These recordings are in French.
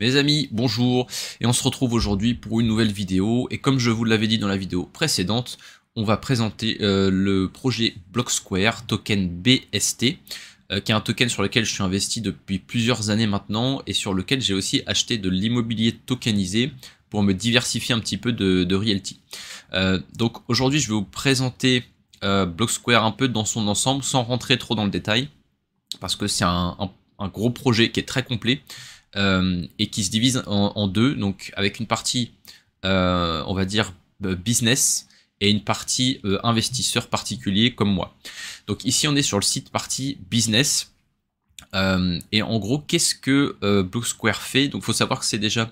Mes amis, bonjour, et on se retrouve aujourd'hui pour une nouvelle vidéo, et comme je vous l'avais dit dans la vidéo précédente, on va présenter le projet Block Square token BST, qui est un token sur lequel je suis investi depuis plusieurs années maintenant, et sur lequel j'ai aussi acheté de l'immobilier tokenisé pour me diversifier un petit peu de realty. Donc aujourd'hui je vais vous présenter Block Square un peu dans son ensemble, sans rentrer trop dans le détail, parce que c'est un gros projet qui est très complet, et qui se divise en deux, donc avec une partie, on va dire, business, et une partie investisseur particulier comme moi. Donc ici on est sur le site partie business, et en gros qu'est-ce que Block Square fait? Donc il faut savoir que c'est déjà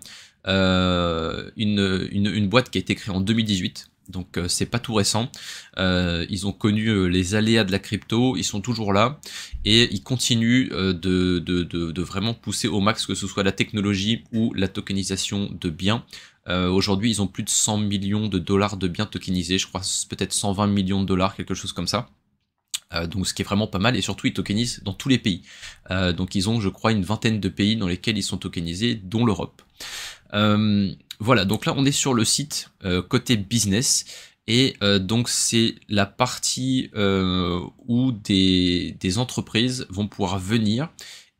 une boîte qui a été créée en 2018. Donc c'est pas tout récent, ils ont connu les aléas de la crypto, ils sont toujours là, et ils continuent de vraiment pousser au max, que ce soit la technologie ou la tokenisation de biens. Aujourd'hui ils ont plus de 100 millions de dollars de biens tokenisés, je crois peut-être 120 millions de dollars, quelque chose comme ça. Donc ce qui est vraiment pas mal, et surtout ils tokenisent dans tous les pays. Donc ils ont, je crois, une vingtaine de pays dans lesquels ils sont tokenisés, dont l'Europe. Voilà, donc là on est sur le site côté business, et donc c'est la partie où des entreprises vont pouvoir venir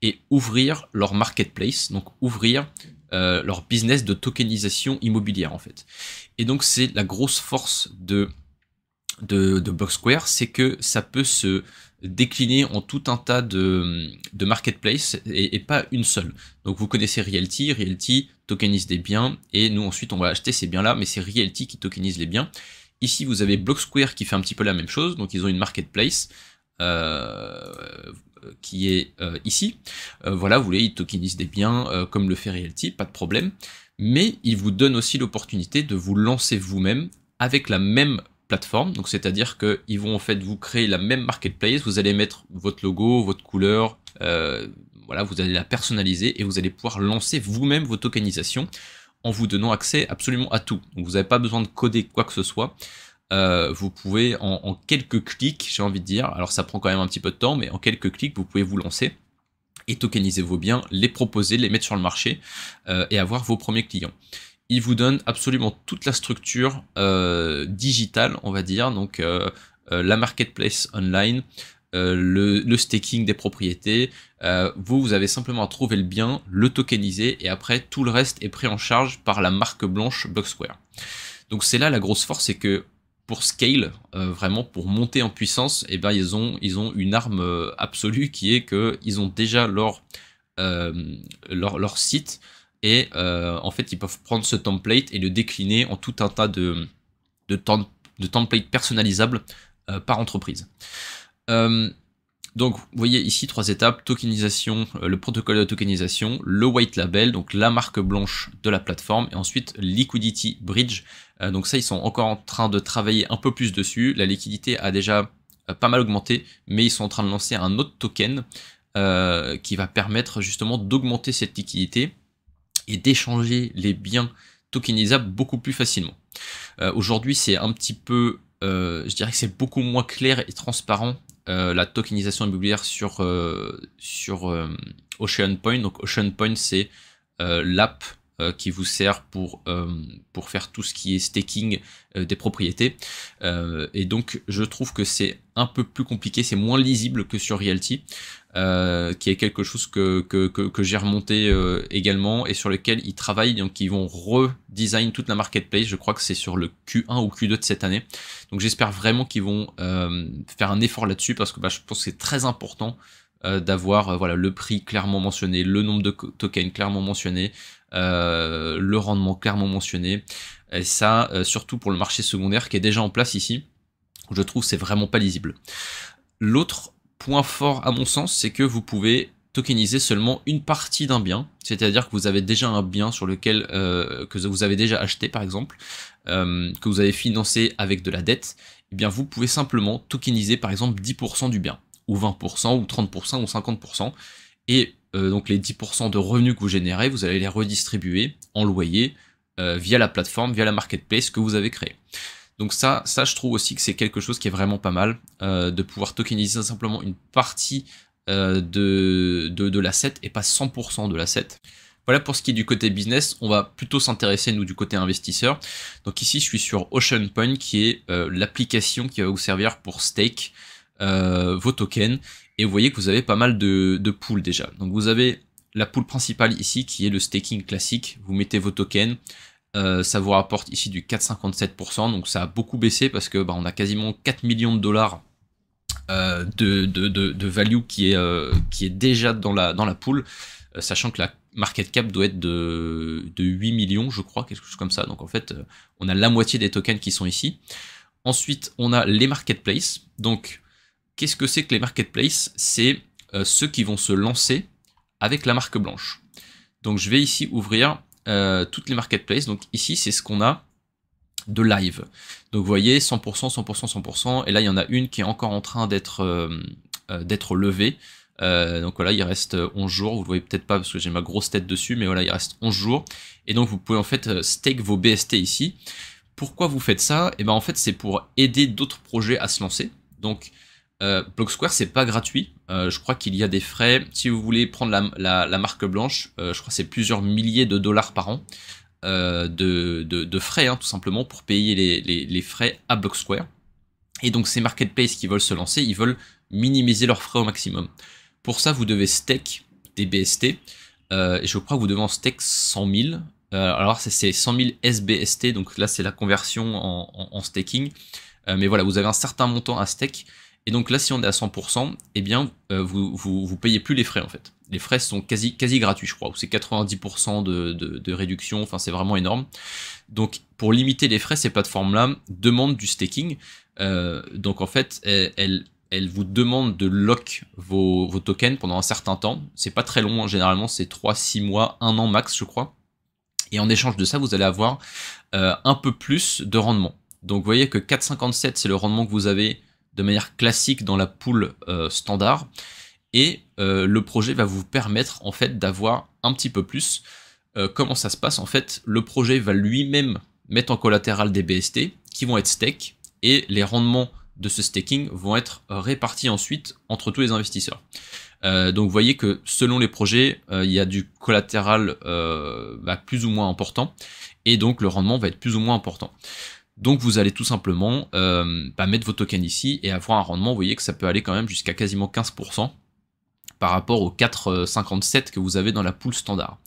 et ouvrir leur marketplace, donc ouvrir leur business de tokenisation immobilière en fait. Et donc c'est la grosse force de Block Square, c'est que ça peut se décliner en tout un tas de marketplace, et pas une seule. Donc vous connaissez Realty tokenise des biens, et nous ensuite on va acheter ces biens là, mais c'est Realty qui tokenise les biens. Ici vous avez Block Square qui fait un petit peu la même chose, donc ils ont une marketplace qui est ici. Voilà, vous voulez, ils tokenisent des biens comme le fait Realty, pas de problème, mais ils vous donnent aussi l'opportunité de vous lancer vous-même avec la même plateforme. Donc c'est-à-dire qu'ils vont en fait vous créer la même marketplace, vous allez mettre votre logo, votre couleur, voilà, vous allez la personnaliser, et vous allez pouvoir lancer vous-même vos tokenisations en vous donnant accès absolument à tout. Donc vous n'avez pas besoin de coder quoi que ce soit. Vous pouvez en quelques clics, j'ai envie de dire, alors ça prend quand même un petit peu de temps, mais en quelques clics vous pouvez vous lancer et tokeniser vos biens, les proposer, les mettre sur le marché, et avoir vos premiers clients. Il vous donne absolument toute la structure digitale, on va dire, donc la marketplace online, le staking des propriétés. Vous avez simplement à trouver le bien, le tokeniser, et après tout le reste est pris en charge par la marque blanche Block Square. Donc c'est là la grosse force, c'est que pour scale, vraiment pour monter en puissance, eh ben ils ont une arme absolue, qui est que ils ont déjà leur site, et en fait ils peuvent prendre ce template et le décliner en tout un tas de templates personnalisables par entreprise. Donc vous voyez ici 3 étapes: tokenisation, le protocole de tokenisation, le white label, donc la marque blanche de la plateforme, et ensuite liquidity bridge. Donc ça, ils sont encore en train de travailler un peu plus dessus. La liquidité a déjà pas mal augmenté, mais ils sont en train de lancer un autre token qui va permettre justement d'augmenter cette liquidité et d'échanger les biens tokenisables beaucoup plus facilement. Aujourd'hui c'est un petit peu, je dirais que c'est beaucoup moins clair et transparent, la tokenisation immobilière sur Ocean Point. Donc Ocean Point, c'est l'app qui vous sert pour faire tout ce qui est staking des propriétés, et donc je trouve que c'est un peu plus compliqué, c'est moins lisible que sur Realty, qui est quelque chose que j'ai remonté également, et sur lequel ils travaillent. Donc ils vont redesign toute la marketplace, je crois que c'est sur le Q1 ou Q2 de cette année. Donc j'espère vraiment qu'ils vont faire un effort là-dessus, parce que je pense que c'est très important d'avoir voilà, le prix clairement mentionné, le nombre de tokens clairement mentionné, le rendement clairement mentionné, et ça surtout pour le marché secondaire qui est déjà en place ici, où je trouve c'est vraiment pas lisible. L'autre point fort à mon sens, c'est que vous pouvez tokeniser seulement une partie d'un bien, c'est-à-dire que vous avez déjà un bien sur lequel que vous avez déjà acheté par exemple, que vous avez financé avec de la dette, et bien vous pouvez simplement tokeniser par exemple 10% du bien, ou 20%, ou 30%, ou 50%, et donc les 10% de revenus que vous générez, vous allez les redistribuer en loyer via la plateforme, via la marketplace que vous avez créée. Donc ça je trouve aussi que c'est quelque chose qui est vraiment pas mal, de pouvoir tokeniser simplement une partie de l'asset, et pas 100% de l'asset. Voilà pour ce qui est du côté business. On va plutôt s'intéresser nous du côté investisseur. Donc ici je suis sur OceanPoint qui est l'application qui va vous servir pour stake vos tokens. Et vous voyez que vous avez pas mal de pools déjà. Donc vous avez la pool principale ici qui est le staking classique. Vous mettez vos tokens. Ça vous rapporte ici du 4,57%. Donc ça a beaucoup baissé parce que on a quasiment 4 millions de dollars de value qui est déjà dans la pool. Sachant que la market cap doit être de 8 millions, je crois, quelque chose comme ça. Donc en fait, on a la moitié des tokens qui sont ici. Ensuite, on a les marketplaces. Donc, qu'est-ce que c'est que les marketplaces? C'est ceux qui vont se lancer avec la marque blanche. Donc je vais ici ouvrir toutes les marketplaces. Donc ici, c'est ce qu'on a de live. Donc vous voyez, 100%, 100%, 100%. Et là, il y en a une qui est encore en train d'être levée. Donc voilà, il reste 11 jours, vous le voyez peut-être pas parce que j'ai ma grosse tête dessus, mais voilà, il reste 11 jours. Et donc vous pouvez en fait stake vos BST ici. Pourquoi vous faites ça? Et ben en fait c'est pour aider d'autres projets à se lancer. Donc Blocksquare c'est pas gratuit, je crois qu'il y a des frais. Si vous voulez prendre la marque blanche, je crois que c'est plusieurs milliers de dollars par an de frais, hein, tout simplement pour payer les frais à Blocksquare. Et donc ces marketplaces qui veulent se lancer, ils veulent minimiser leurs frais au maximum. Pour ça, vous devez stake des BST. Et je crois que vous devez en stake 100 000. Alors, c'est 100 000 SBST. Donc là, c'est la conversion en staking. Mais voilà, vous avez un certain montant à stake. Et donc là, si on est à 100%, eh bien, vous payez plus les frais, en fait. Les frais sont quasi gratuits, je crois. Ou c'est 90% de réduction. Enfin, c'est vraiment énorme. Donc, pour limiter les frais, ces plateformes-là demandent du staking. Donc, en fait, elle vous demande de lock vos tokens pendant un certain temps. C'est pas très long, hein. Généralement c'est 3, 6 mois, 1 an max je crois. Et en échange de ça, vous allez avoir un peu plus de rendement. Donc vous voyez que 4,57 c'est le rendement que vous avez de manière classique dans la pool standard. Et le projet va vous permettre en fait d'avoir un petit peu plus. Comment ça se passe? En fait, le projet va lui-même mettre en collatéral des BST qui vont être stake et les rendements de ce staking vont être répartis ensuite entre tous les investisseurs. Donc vous voyez que selon les projets, il y a du collatéral plus ou moins important, et donc le rendement va être plus ou moins important. Donc vous allez tout simplement mettre vos tokens ici et avoir un rendement, vous voyez que ça peut aller quand même jusqu'à quasiment 15% par rapport aux 4,57 que vous avez dans la pool standard.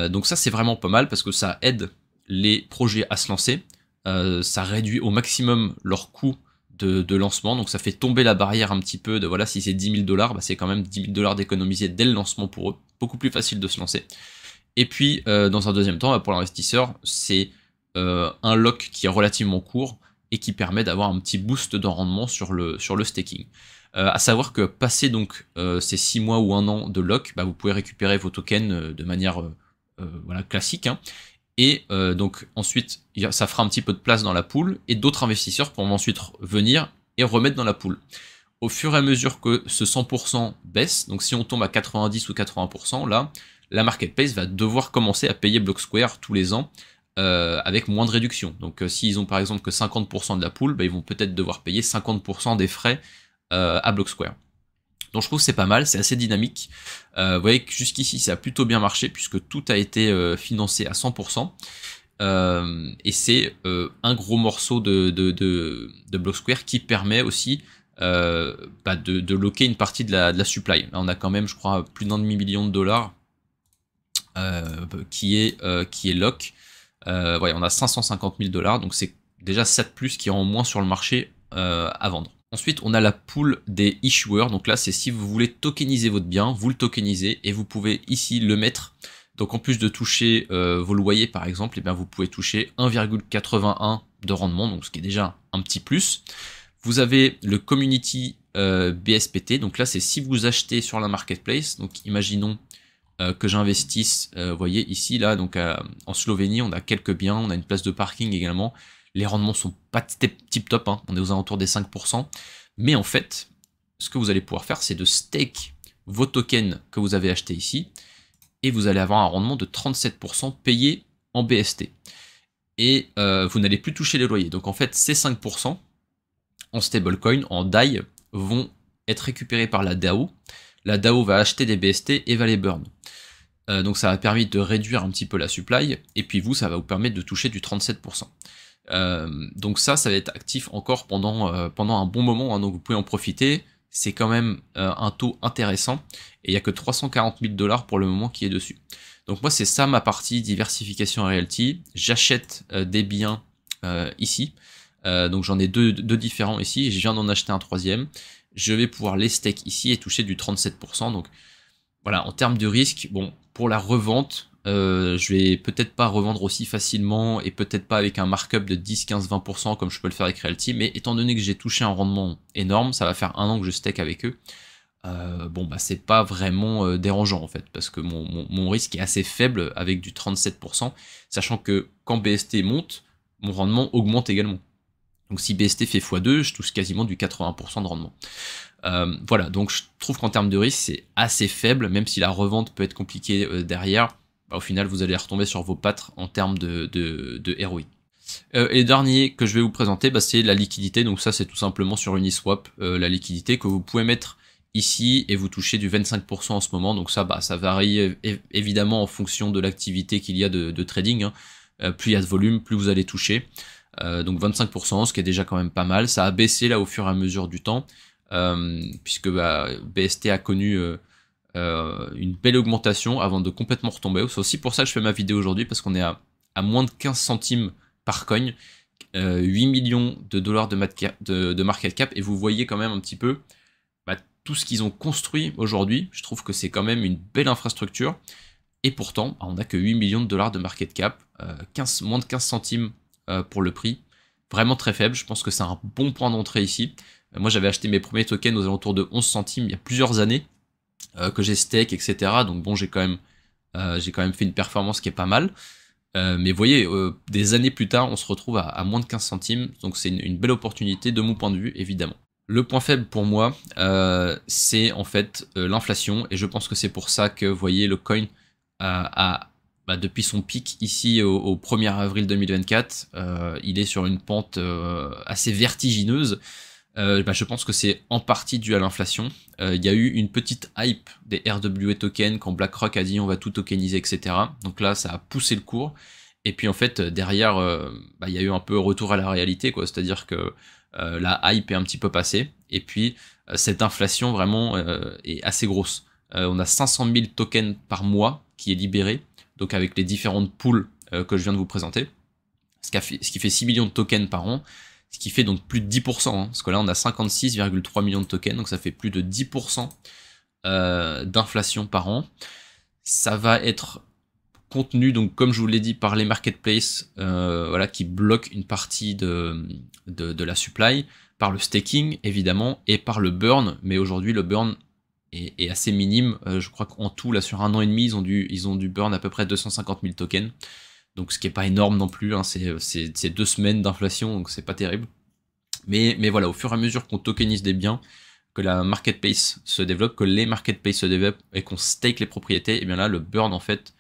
Donc ça c'est vraiment pas mal parce que ça aide les projets à se lancer, ça réduit au maximum leur coût de lancement, donc ça fait tomber la barrière un petit peu de voilà, si c'est 10 000 $, c'est quand même 10 000 $ d'économiser dès le lancement pour eux, beaucoup plus facile de se lancer. Et puis dans un deuxième temps, pour l'investisseur, c'est un lock qui est relativement court et qui permet d'avoir un petit boost de rendement sur le staking. À savoir que passé donc ces 6 mois ou 1 an de lock, vous pouvez récupérer vos tokens de manière voilà, classique, hein. Et donc ensuite, ça fera un petit peu de place dans la pool, et d'autres investisseurs pourront ensuite venir et remettre dans la pool. Au fur et à mesure que ce 100% baisse, donc si on tombe à 90 ou 80%, là, la marketplace va devoir commencer à payer Blocksquare tous les ans avec moins de réduction. Donc s'ils ont par exemple que 50% de la pool, ils vont peut-être devoir payer 50% des frais à Blocksquare. Donc je trouve que c'est pas mal, c'est assez dynamique. Vous voyez que jusqu'ici ça a plutôt bien marché puisque tout a été financé à 100%. Et c'est un gros morceau de Blocksquare qui permet aussi de locker une partie de la supply. Là on a quand même je crois plus d'1,5 million de dollars qui est lock. Ouais, on a 550 000 $, donc c'est déjà 7 plus qui est en moins sur le marché à vendre. Ensuite, on a la pool des issuers. Donc là, c'est si vous voulez tokeniser votre bien, vous le tokenisez et vous pouvez ici le mettre. Donc en plus de toucher vos loyers par exemple, vous pouvez toucher 1,81 de rendement, donc ce qui est déjà un petit plus. Vous avez le community BSPT. Donc là, c'est si vous achetez sur la marketplace. Donc imaginons que j'investisse, vous voyez ici, là, donc en Slovénie, on a quelques biens, on a une place de parking également. Les rendements sont pas tip top, hein, on est aux alentours des 5%. Mais en fait, ce que vous allez pouvoir faire, c'est de stake vos tokens que vous avez achetés ici, et vous allez avoir un rendement de 37% payé en BST. Et vous n'allez plus toucher les loyers. Donc en fait, ces 5% en stablecoin, en DAI, vont être récupérés par la DAO. La DAO va acheter des BST et va les burn. Donc ça a permis de réduire un petit peu la supply, et puis vous, ça va vous permettre de toucher du 37%. Donc ça va être actif encore pendant un bon moment, hein, donc vous pouvez en profiter. C'est quand même un taux intéressant, et il n'y a que 340 000 $ pour le moment qui est dessus. Donc moi, c'est ça ma partie diversification realty. J'achète des biens ici, donc j'en ai deux différents ici, et je viens d'en acheter un troisième. Je vais pouvoir les stake ici et toucher du 37%. Donc voilà, en termes de risque, bon, pour la revente, je vais peut-être pas revendre aussi facilement et peut-être pas avec un markup de 10, 15, 20% comme je peux le faire avec Realty, mais étant donné que j'ai touché un rendement énorme, ça va faire 1 an que je stake avec eux, bon bah c'est pas vraiment dérangeant en fait, parce que mon risque est assez faible avec du 37%, sachant que quand BST monte, mon rendement augmente également. Donc si BST fait x2, je touche quasiment du 80% de rendement. Voilà, donc je trouve qu'en termes de risque, c'est assez faible, même si la revente peut être compliquée derrière. Bah, au final, vous allez retomber sur vos pattes en termes de ROI. Et le dernier que je vais vous présenter, bah, c'est la liquidité. Donc ça, c'est tout simplement sur Uniswap, la liquidité que vous pouvez mettre ici et vous touchez du 25% en ce moment. Donc ça, bah, ça varie évidemment en fonction de l'activité qu'il y a de trading, hein. Plus il y a de volume, plus vous allez toucher. Donc 25%, ce qui est déjà quand même pas mal. Ça a baissé là au fur et à mesure du temps, puisque bah, BST a connu une belle augmentation avant de complètement retomber. C'est aussi pour ça que je fais ma vidéo aujourd'hui, parce qu'on est à moins de 15 centimes par coin, 8 millions de $ de market cap, et vous voyez quand même un petit peu bah, tout ce qu'ils ont construit aujourd'hui. Je trouve que c'est quand même une belle infrastructure, et pourtant on n'a que 8 millions de $ de market cap, moins de 15 centimes pour le prix, vraiment très faible. Je pense que c'est un bon point d'entrée ici. Moi j'avais acheté mes premiers tokens aux alentours de 11 centimes il y a plusieurs années, que j'ai stake, etc. Donc bon, j'ai quand même fait une performance qui est pas mal. Mais vous voyez, des années plus tard, on se retrouve à moins de 15 centimes, donc c'est une belle opportunité de mon point de vue, évidemment. Le point faible pour moi, c'est en fait l'inflation, et je pense que c'est pour ça que, vous voyez, le coin depuis son pic ici au 1er avril 2024, il est sur une pente assez vertigineuse. Je pense que c'est en partie dû à l'inflation. Il y a eu une petite hype des RWA tokens quand BlackRock a dit on va tout tokeniser, etc. Donc là, ça a poussé le cours. Et puis en fait, derrière, il y a eu un peu retour à la réalité, quoi. C'est-à-dire que la hype est un petit peu passée. Et puis, cette inflation vraiment est assez grosse. On a 500 000 tokens par mois qui est libéré, donc avec les différentes pools que je viens de vous présenter, ce qui fait 6 millions de tokens par an. Ce qui fait donc plus de 10%, hein, parce que là on a 56,3 millions de tokens, donc ça fait plus de 10% d'inflation par an. Ça va être contenu, donc comme je vous l'ai dit, par les marketplaces voilà, qui bloquent une partie de la supply, par le staking évidemment, et par le burn, mais aujourd'hui le burn est assez minime. Je crois qu'en tout, là sur 1 an et demi, ils ont dû burn à peu près 250 000 tokens. Donc ce qui est pas énorme non plus, hein, c'est 2 semaines d'inflation, donc c'est pas terrible. Mais voilà, au fur et à mesure qu'on tokenise des biens, que la marketplace se développe, que les marketplaces se développent et qu'on stake les propriétés, et bien là le burn en fait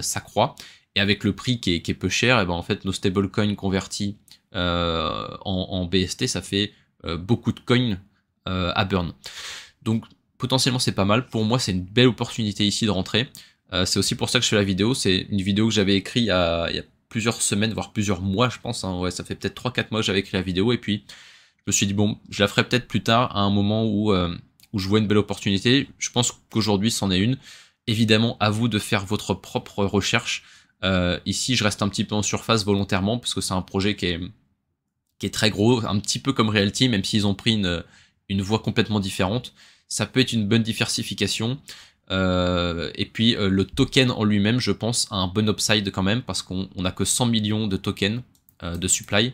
s'accroît. Et avec le prix qui est peu cher, et ben en fait nos stablecoins convertis en BST, ça fait beaucoup de coins à burn. Donc potentiellement c'est pas mal. Pour moi c'est une belle opportunité ici de rentrer. C'est aussi pour ça que je fais la vidéo. C'est une vidéo que j'avais écrite il y a plusieurs semaines, voire plusieurs mois, je pense. Hein. Ouais, ça fait peut-être 3-4 mois que j'avais écrit la vidéo. Et puis, je me suis dit, bon, je la ferai peut-être plus tard, à un moment où je vois une belle opportunité. Je pense qu'aujourd'hui, c'en est une. Évidemment, à vous de faire votre propre recherche. Ici, je reste un petit peu en surface volontairement, parce que c'est un projet qui est très gros, un petit peu comme Realty, même s'ils ont pris une voie complètement différente. Ça peut être une bonne diversification. Et puis le token en lui-même, je pense, a un bon upside quand même, parce qu'on n'a que 100 millions de tokens de supply.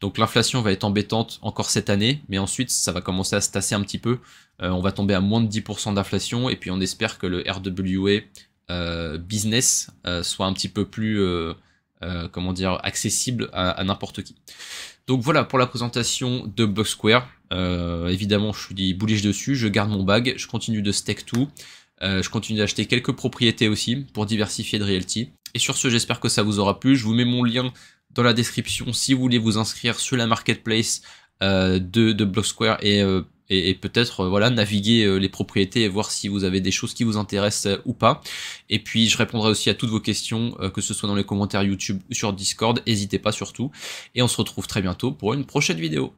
Donc l'inflation va être embêtante encore cette année, mais ensuite ça va commencer à se tasser un petit peu. On va tomber à moins de 10% d'inflation, et puis on espère que le RWA business soit un petit peu plus comment dire, accessible à n'importe qui. Donc voilà pour la présentation de Block Square. Évidemment, je suis bullish dessus, je garde mon bag, je continue de stake tout. Je continue d'acheter quelques propriétés aussi pour diversifier de realty. Et sur ce, j'espère que ça vous aura plu. Je vous mets mon lien dans la description si vous voulez vous inscrire sur la marketplace de Block Square et et peut-être voilà, naviguer les propriétés et voir si vous avez des choses qui vous intéressent ou pas. Et puis je répondrai aussi à toutes vos questions, que ce soit dans les commentaires YouTube ou sur Discord, n'hésitez pas surtout. Et on se retrouve très bientôt pour une prochaine vidéo.